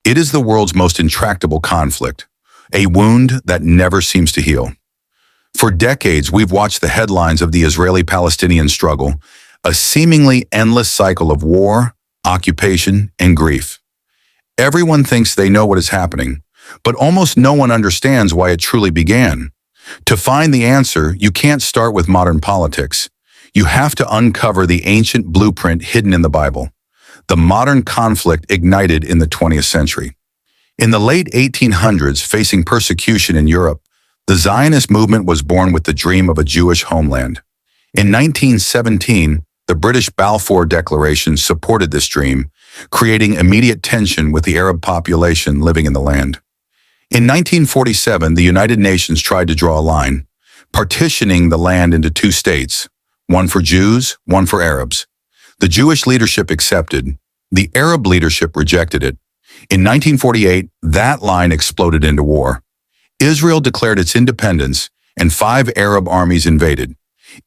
It is the world's most intractable conflict, a wound that never seems to heal. For decades, we've watched the headlines of the Israeli-Palestinian struggle, a seemingly endless cycle of war, occupation, and grief. Everyone thinks they know what is happening, but almost no one understands why it truly began. To find the answer, you can't start with modern politics. You have to uncover the ancient blueprint hidden in the Bible. The modern conflict ignited in the 20th century. In the late 1800s, facing persecution in Europe, the Zionist movement was born with the dream of a Jewish homeland. In 1917, the British Balfour Declaration supported this dream, creating immediate tension with the Arab population living in the land. In 1947, the United Nations tried to draw a line, partitioning the land into two states, one for Jews, one for Arabs. The Jewish leadership accepted. The Arab leadership rejected it. In 1948, that line exploded into war. Israel declared its independence, and 5 Arab armies invaded.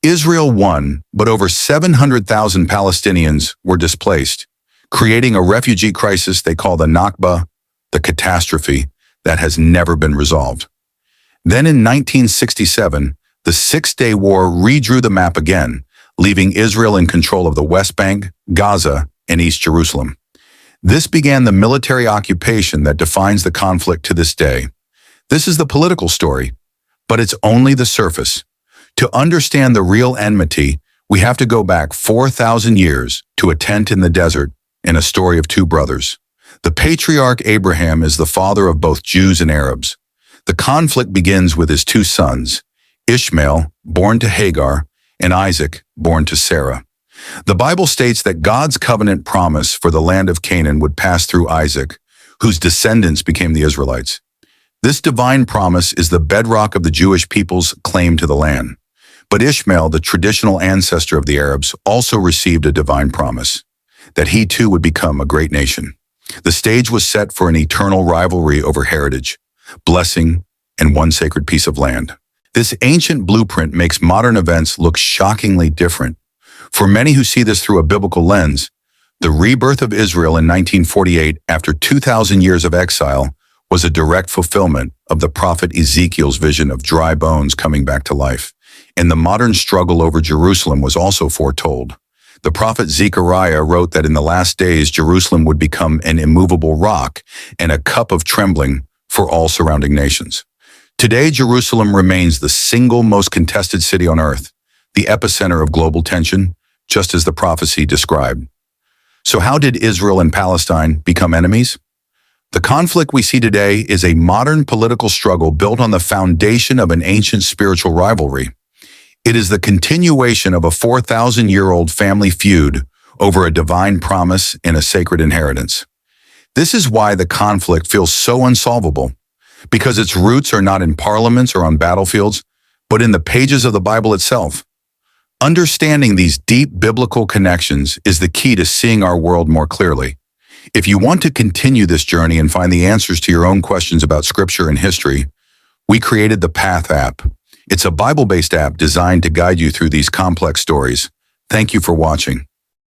Israel won, but over 700,000 Palestinians were displaced, creating a refugee crisis they call the Nakba, the catastrophe that has never been resolved. Then in 1967, the Six-Day War redrew the map again, leaving Israel in control of the West Bank, Gaza, and East Jerusalem. This began the military occupation that defines the conflict to this day. This is the political story, but it's only the surface. To understand the real enmity, we have to go back 4,000 years to a tent in the desert and a story of 2 brothers. The patriarch Abraham is the father of both Jews and Arabs. The conflict begins with his 2 sons, Ishmael, born to Hagar, and Isaac, born to Sarah. The Bible states that God's covenant promise for the land of Canaan would pass through Isaac, whose descendants became the Israelites. This divine promise is the bedrock of the Jewish people's claim to the land. But Ishmael, the traditional ancestor of the Arabs, also received a divine promise, that he too would become a great nation. The stage was set for an eternal rivalry over heritage, blessing, and one sacred piece of land. This ancient blueprint makes modern events look shockingly different. For many who see this through a biblical lens, the rebirth of Israel in 1948 after 2,000 years of exile was a direct fulfillment of the prophet Ezekiel's vision of dry bones coming back to life. And the modern struggle over Jerusalem was also foretold. The prophet Zechariah wrote that in the last days Jerusalem would become an immovable rock and a cup of trembling for all surrounding nations. Today, Jerusalem remains the single most contested city on earth, the epicenter of global tension, just as the prophecy described. So how did Israel and Palestine become enemies? The conflict we see today is a modern political struggle built on the foundation of an ancient spiritual rivalry. It is the continuation of a 4,000-year-old family feud over a divine promise and a sacred inheritance. This is why the conflict feels so unsolvable, because its roots are not in parliaments or on battlefields, but in the pages of the Bible itself. Understanding these deep biblical connections is the key to seeing our world more clearly. If you want to continue this journey and find the answers to your own questions about Scripture and history, we created the Path app. It's a Bible-based app designed to guide you through these complex stories. Thank you for watching.